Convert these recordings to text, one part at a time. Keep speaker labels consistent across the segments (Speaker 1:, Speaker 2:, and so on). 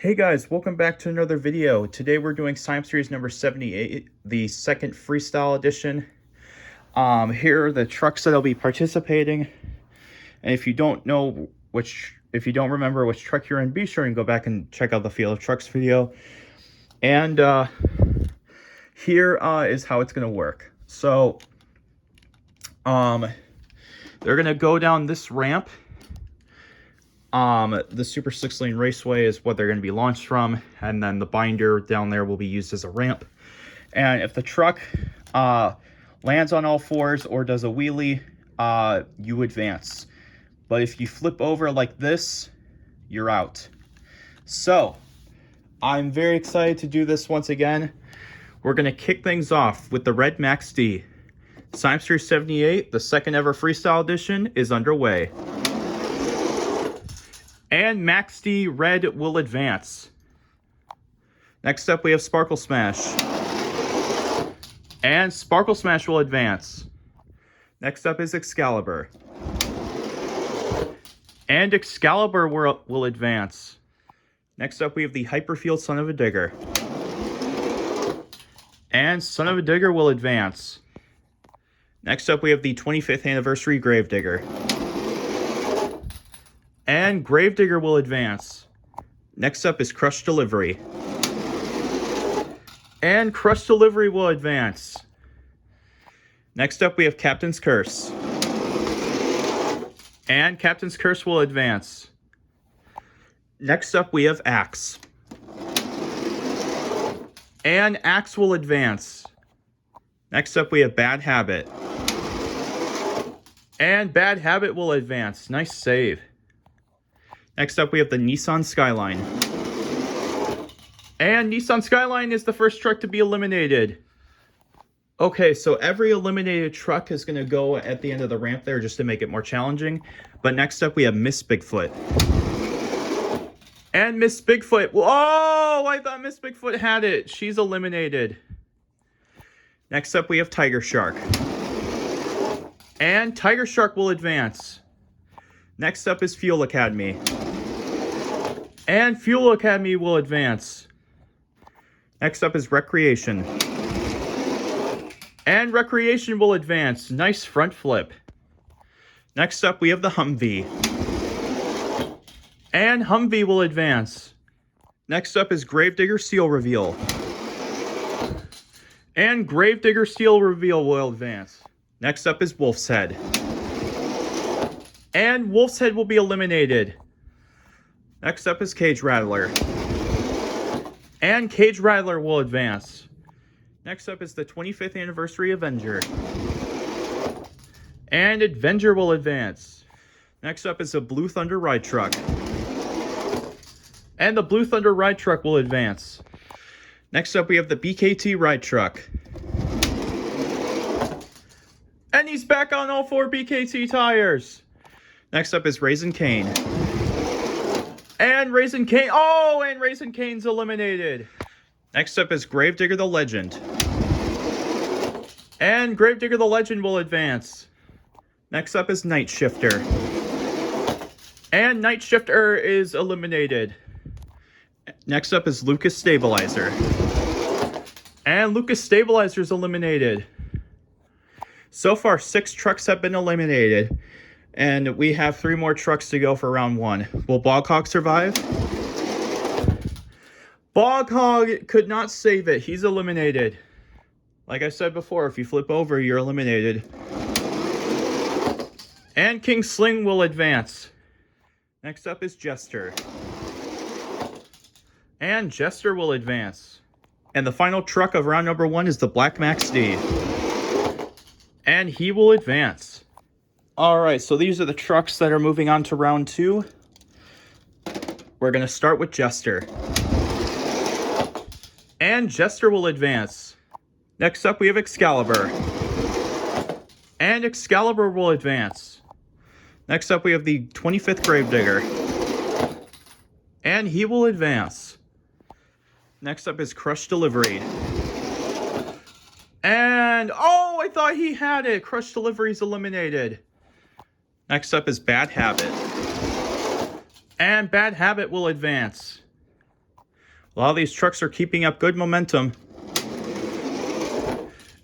Speaker 1: Hey guys, welcome back to another video. Today we're doing Science Series number 78, the second freestyle edition. Here are the trucks that'll be participating. And if you don't remember which truck you're in, be sure and go back and check out the Field of Trucks video. And here is how it's gonna work. So they're gonna go down this ramp. The Super 6-lane raceway is what they're going to be launched from, and then the binder down there will be used as a ramp. And if the truck lands on all fours or does a wheelie, you advance. But if you flip over like this, you're out. So, I'm very excited to do this once again. We're going to kick things off with the Red Max D. Science Series 78, the second ever freestyle edition, is underway. And Max D Red will advance. Next up, we have Sparkle Smash. And Sparkle Smash will advance. Next up is Excalibur. And Excalibur will advance. Next up, we have the Hyperfield Son of a Digger. And Son of a Digger will advance. Next up, we have the 25th Anniversary Gravedigger. And Gravedigger will advance. Next up is Crush Delivery. And Crush Delivery will advance. Next up we have Captain's Curse. And Captain's Curse will advance. Next up we have Axe. And Axe will advance. Next up we have Bad Habit. And Bad Habit will advance. Nice save. Next up, we have the Nissan Skyline. And Nissan Skyline is the first truck to be eliminated. Okay, so every eliminated truck is going to go at the end of the ramp there just to make it more challenging. But next up, we have Miss Bigfoot. And Miss Bigfoot. Oh, I thought Miss Bigfoot had it. She's eliminated. Next up, we have Tiger Shark. And Tiger Shark will advance. Next up is Fuel Academy. And Fuel Academy will advance. Next up is Recreation. And Recreation will advance. Nice front flip. Next up we have the Humvee. And Humvee will advance. Next up is Gravedigger Seal Reveal. And Gravedigger Seal Reveal will advance. Next up is Wolf's Head. And Wolf's Head will be eliminated. Next up is Cage Rattler. And Cage Rattler will advance. Next up is the 25th Anniversary Avenger. And Avenger will advance. Next up is the Blue Thunder Ride Truck. And the Blue Thunder Ride Truck will advance. Next up we have the BKT Ride Truck. And he's back on all four BKT tires. Next up is Raisin Cane. And Raisin Cane. Oh, and Raisin Cane's eliminated. Next up is Gravedigger the Legend. And Gravedigger the Legend will advance. Next up is Night Shifter. And Night Shifter is eliminated. Next up is Lucas Stabilizer. And Lucas Stabilizer is eliminated. So far, 6 trucks have been eliminated. And we have 3 more trucks to go for round 1. Will Bog Hog survive? Bog Hog could not save it. He's eliminated. Like I said before, if you flip over, you're eliminated. And King Sling will advance. Next up is Jester. And Jester will advance. And the final truck of round number 1 is the Black Max D. And he will advance. Alright, so these are the trucks that are moving on to round 2. We're going to start with Jester. And Jester will advance. Next up we have Excalibur. And Excalibur will advance. Next up we have the 25th Gravedigger. And he will advance. Next up is Crush Delivery. And, oh, I thought he had it. Crush Delivery is eliminated. Next up is Bad Habit. And Bad Habit will advance. A lot of these trucks are keeping up good momentum.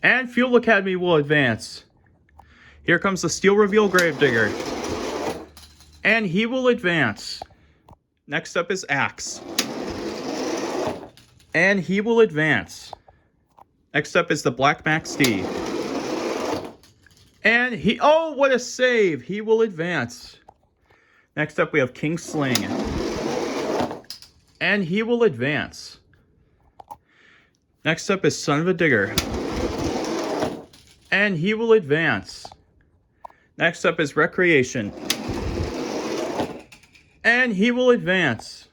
Speaker 1: And Fuel Academy will advance. Here comes the Steel Reveal Gravedigger. And he will advance. Next up is Axe. And he will advance. Next up is the Black Max D. And he, oh, what a save! He will advance. Next up we have King Sling. And he will advance. Next up is Son of a Digger. And he will advance. Next up is Recreation. And he will advance.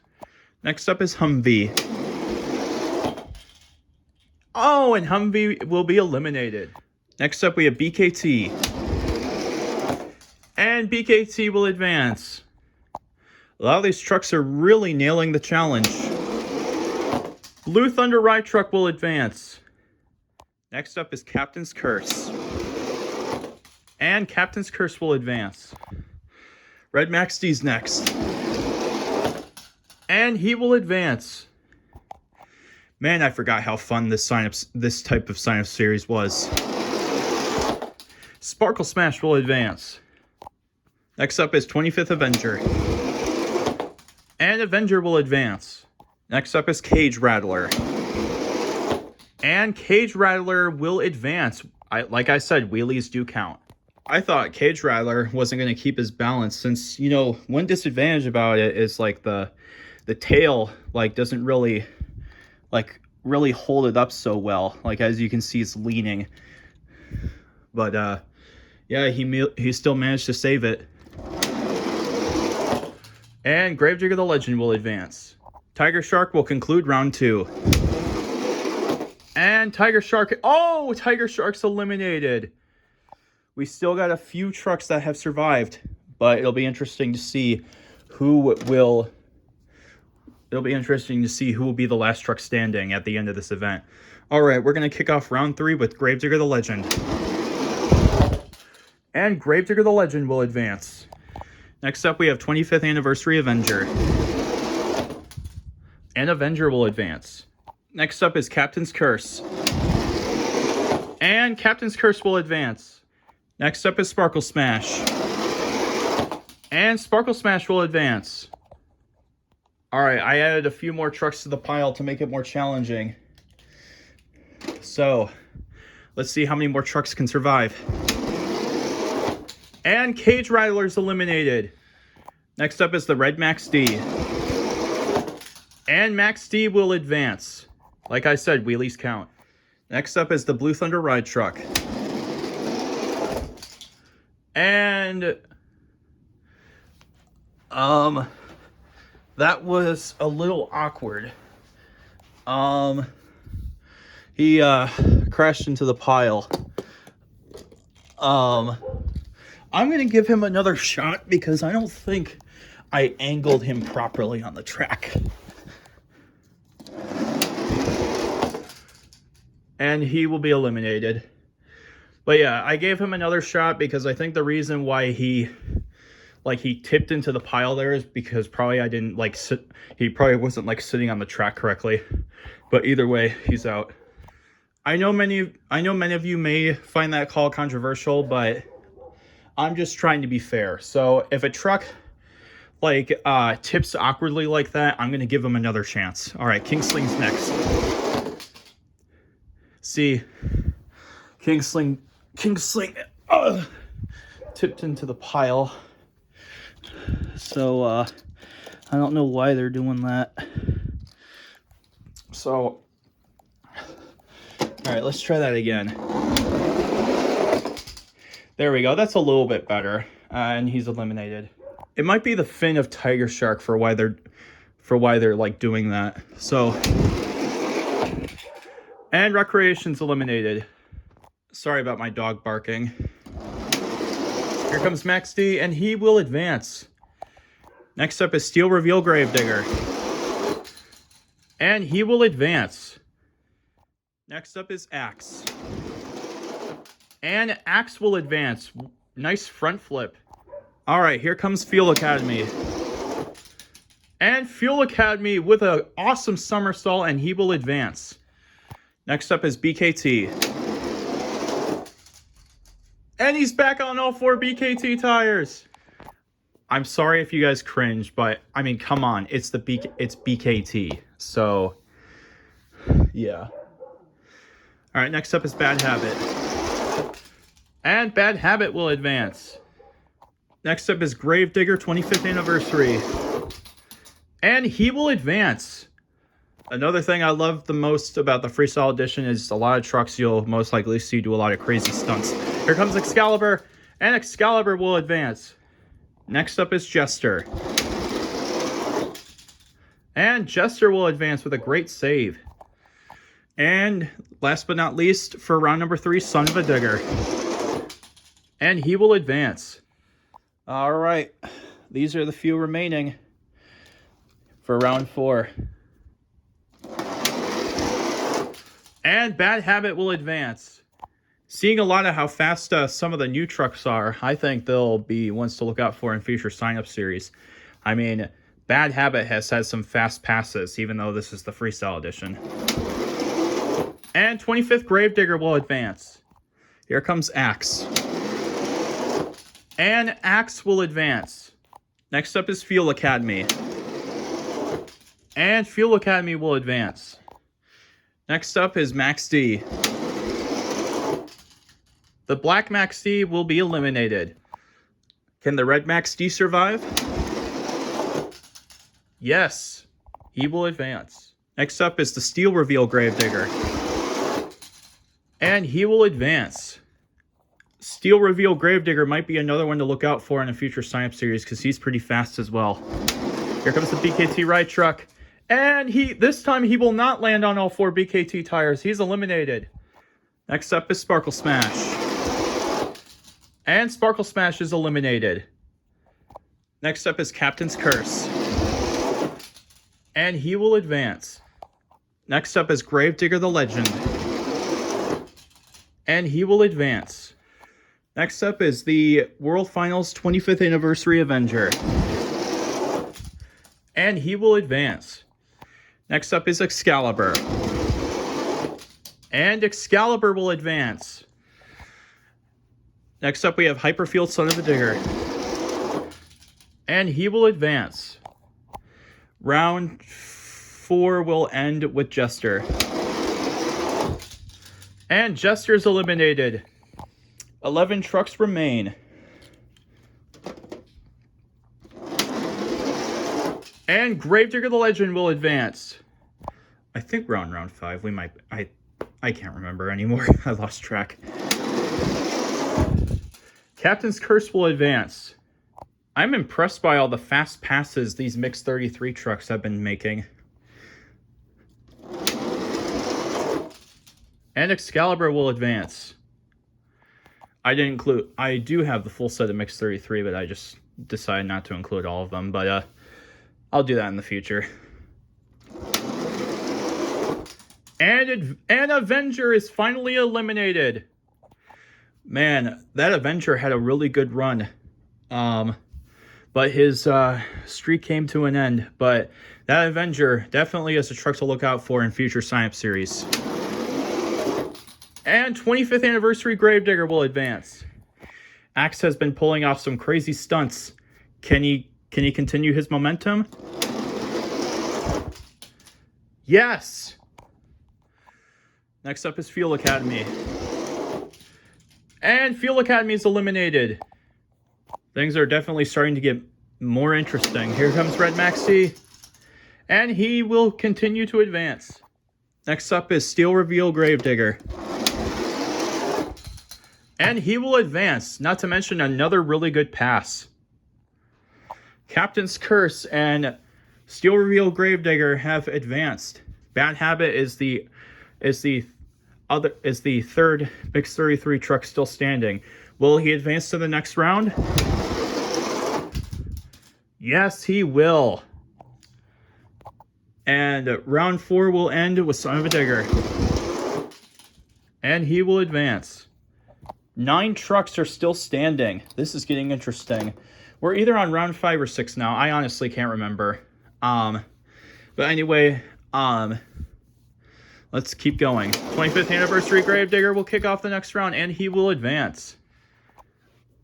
Speaker 1: Next up is Humvee. Oh, and Humvee will be eliminated. Next up we have BKT. And BKT will advance. A lot of these trucks are really nailing the challenge. Blue Thunder Ride Truck will advance. Next up is Captain's Curse. And Captain's Curse will advance. Red Max D's next. And he will advance. Man, I forgot how fun this type of sign-up series was. Sparkle Smash will advance. Next up is 25th Avenger. And Avenger will advance. Next up is Cage Rattler. And Cage Rattler will advance. Like I said, wheelies do count. I thought Cage Rattler wasn't going to keep his balance since, you know, one disadvantage about it is like the tail like doesn't really hold it up so well. Like as you can see, it's leaning. But yeah, he still managed to save it. And Gravedigger the Legend will advance. Tiger Shark will conclude round 2. And Tiger Shark, oh, Tiger Shark's eliminated. We still got a few trucks that have survived, but it'll be interesting to see who will be the last truck standing at the end of this event. All right, we're going to kick off round 3 with Gravedigger the Legend. And Gravedigger the Legend will advance. Next up, we have 25th Anniversary Avenger. And Avenger will advance. Next up is Captain's Curse. And Captain's Curse will advance. Next up is Sparkle Smash. And Sparkle Smash will advance. Alright, I added a few more trucks to the pile to make it more challenging. So, let's see how many more trucks can survive. And Cage Rattler's eliminated. Next up is the Red Max D. And Max D will advance. Like I said, wheelies count. Next up is the Blue Thunder Ride Truck. And that was a little awkward. He crashed into the pile. I'm going to give him another shot because I don't think I angled him properly on the track. And he will be eliminated. But yeah, I gave him another shot because I think the reason why he tipped into the pile there is because probably I didn't he probably wasn't sitting on the track correctly. But either way, he's out. I know many of you may find that call controversial, but I'm just trying to be fair. So if a truck tips awkwardly like that, I'm going to give him another chance. All right, King Sling's next. See, King Sling tipped into the pile. So I don't know why they're doing that. So, all right, let's try that again. There we go. That's a little bit better. And he's eliminated. It might be the fin of Tiger Shark for why they're doing that. So, and Recreation's eliminated. Sorry about my dog barking. Here comes Max D, and he will advance. Next up is Steel Reveal Gravedigger. And he will advance. Next up is Axe. And Axe will advance. Nice front flip. All right, here comes Fuel Academy. And Fuel Academy with an awesome somersault, and he will advance. Next up is BKT. And he's back on all 4 BKT tires. I'm sorry if you guys cringe, but I mean, come on. It's BKT. So, yeah. All right, next up is Bad Habit. And Bad Habit will advance. Next up is Gravedigger 25th Anniversary. And he will advance. Another thing I love the most about the Freestyle Edition is a lot of trucks you'll most likely see do a lot of crazy stunts. Here comes Excalibur, and Excalibur will advance. Next up is Jester. And Jester will advance with a great save. And last but not least, for round number 3, Son of a Digger. And he will advance. All right, these are the few remaining for round 4. And Bad Habit will advance. Seeing a lot of how fast some of the new trucks are, I think they'll be ones to look out for in future sign-up series. I mean, Bad Habit has had some fast passes, even though this is the Freestyle Edition. And 25th Gravedigger will advance. Here comes Axe. And Axe will advance. Next up is Fuel Academy. And Fuel Academy will advance. Next up is Max D. The Black Max D will be eliminated. Can the Red Max D survive? Yes, he will advance. Next up is the Steel Reveal Gravedigger. And he will advance. Steel Reveal Gravedigger might be another one to look out for in a future sign-up series because he's pretty fast as well. Here comes the BKT Ride Truck. And this time he will not land on all 4 BKT tires. He's eliminated. Next up is Sparkle Smash. And Sparkle Smash is eliminated. Next up is Captain's Curse. And he will advance. Next up is Gravedigger the Legend. And he will advance. Next up is the World Finals 25th Anniversary Avenger. And he will advance. Next up is Excalibur. And Excalibur will advance. Next up we have Hyperfield Son of a Digger. And he will advance. Round 4 will end with Jester. And Jester's eliminated. 11 trucks remain. And Gravedigger the Legend will advance. I think we're on round 5. We might... I can't remember anymore. I lost track. Captain's Curse will advance. I'm impressed by all the fast passes these Mix 33 trucks have been making. And Excalibur will advance. I do have the full set of Mix 33, but I just decided not to include all of them. But I'll do that in the future. And Avenger is finally eliminated. Man, that Avenger had a really good run. But his streak came to an end. But that Avenger definitely is a truck to look out for in future sign-up series. And 25th Anniversary Gravedigger will advance. Axe has been pulling off some crazy stunts. Can he continue his momentum? Yes! Next up is Fuel Academy. And Fuel Academy is eliminated. Things are definitely starting to get more interesting. Here comes Red Maxi. And he will continue to advance. Next up is Steel Reveal Gravedigger. And he will advance, not to mention another really good pass. Captain's Curse and Steel Reveal Gravedigger have advanced. Bad Habit is the third Mix 33 truck still standing. Will he advance to the next round? Yes, he will. And round 4 will end with Son of a Digger. And he will advance. 9 trucks are still standing. This is getting interesting. We're either on round 5 or 6 now. I honestly can't remember. But anyway, let's keep going. 25th anniversary Gravedigger will kick off the next round, and he will advance.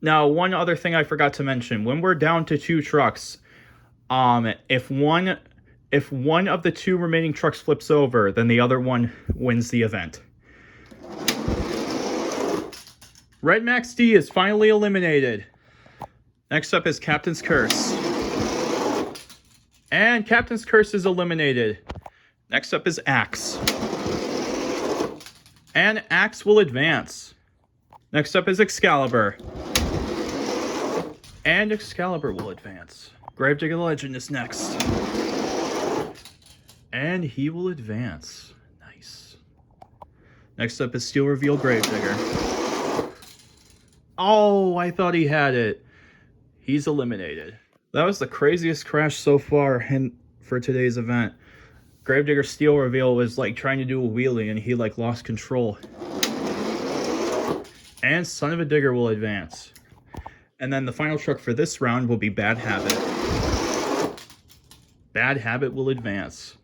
Speaker 1: Now, one other thing I forgot to mention: when we're down to 2 trucks, if one of the 2 remaining trucks flips over, then the other one wins the event. Red Max D is finally eliminated. Next up is Captain's Curse. And Captain's Curse is eliminated. Next up is Axe. And Axe will advance. Next up is Excalibur. And Excalibur will advance. Gravedigger the Legend is next. And he will advance. Nice. Next up is Steel Reveal Gravedigger. Oh, I thought he had it. He's eliminated. That was the craziest crash so far for today's event. Gravedigger Steel Reveal was like trying to do a wheelie and he like lost control. And Son of a Digger will advance. And then the final truck for this round will be Bad Habit. Bad Habit will advance.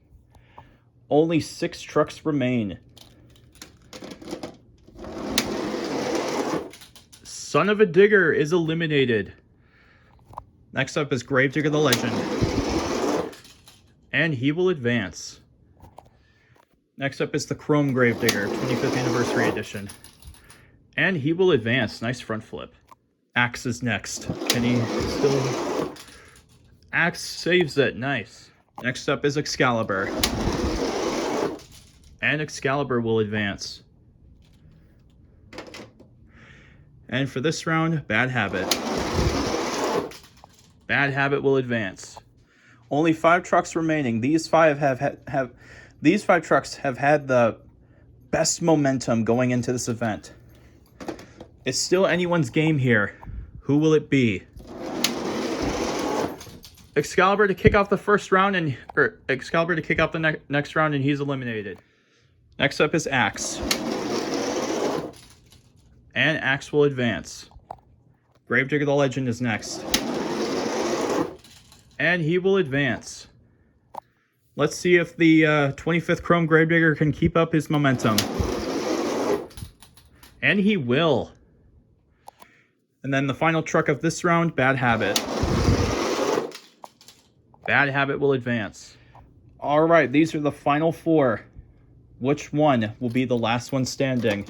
Speaker 1: Only 6 trucks remain. Son of a Digger is eliminated. Next up is Gravedigger the Legend. And he will advance. Next up is the Chrome Gravedigger, 25th Anniversary Edition. And he will advance. Nice front flip. Axe is next. Can he still... Axe saves it. Nice. Next up is Excalibur. And Excalibur will advance. And for this round, Bad Habit. Bad Habit will advance. Only 5 trucks remaining. These 5 these 5 trucks have had the best momentum going into this event. It's still anyone's game here. Who will it be? Excalibur to kick off the first round, Excalibur to kick off the next round, and he's eliminated. Next up is Axe. And Axe will advance. Gravedigger the Legend is next. And he will advance. Let's see if the 25th Chrome Gravedigger can keep up his momentum. And he will. And then the final truck of this round, Bad Habit. Bad Habit will advance. All right, these are the final 4. Which one will be the last one standing?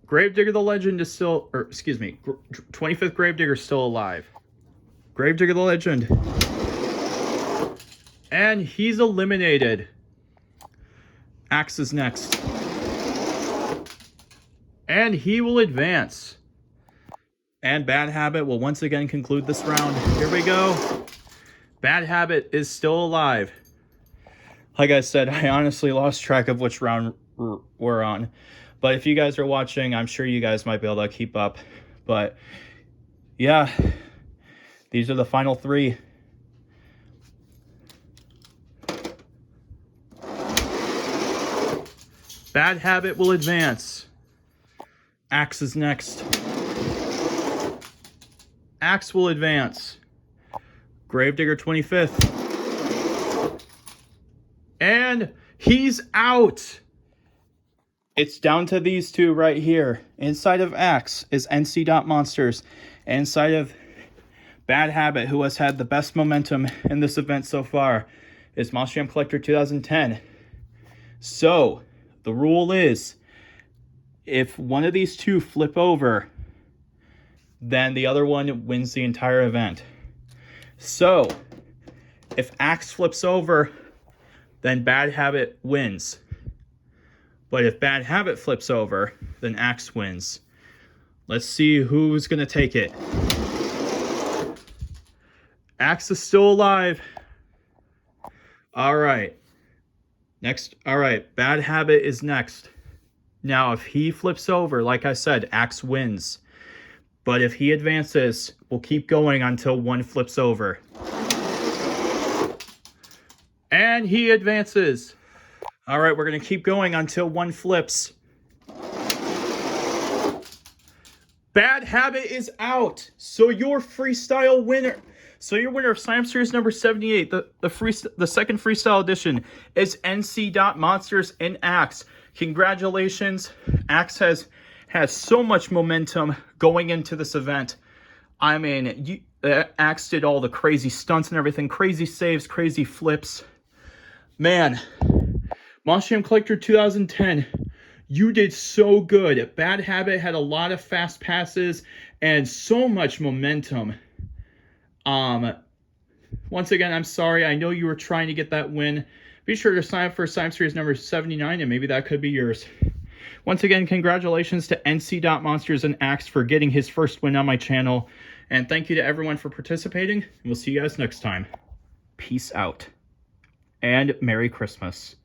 Speaker 1: Gravedigger the Legend is still, 25th Gravedigger is still alive. Gravedigger the Legend. And he's eliminated. Axe is next. And he will advance. And Bad Habit will once again conclude this round. Here we go. Bad Habit is still alive. Like I said, I honestly lost track of which round we're on. But if you guys are watching, I'm sure you guys might be able to keep up. But yeah, these are the final 3. Bad Habit will advance. Axe is next. Axe will advance. Gravedigger 25th. And he's out. It's down to these 2 right here. Inside of Axe is NC Monsters. Inside of Bad Habit, who has had the best momentum in this event so far, is Monster Jam Collector 2010. So, the rule is, if one of these 2 flip over, then the other one wins the entire event. So, if Axe flips over, then Bad Habit wins. But if Bad Habit flips over, then Axe wins. Let's see who's going to take it. Axe is still alive. All right. Bad Habit is next. Now, if he flips over, like I said, Axe wins. But if he advances, we'll keep going until one flips over. And he advances. All right, we're going to keep going until one flips. Bad Habit is out. So your freestyle winner. So your winner of Slam Series number 78, the second freestyle edition, is NC.Monsters in Axe. Congratulations. Axe has so much momentum going into this event. I mean, Axe did all the crazy stunts and everything, crazy saves, crazy flips. Man, Monster Jam Collector 2010, you did so good. Bad Habit had a lot of fast passes and so much momentum. Once again, I'm sorry. I know you were trying to get that win. Be sure to sign up for Slam Series number 79, and maybe that could be yours. Once again, congratulations to NC.Monsters and Axe for getting his first win on my channel. And thank you to everyone for participating. And we'll see you guys next time. Peace out. And Merry Christmas.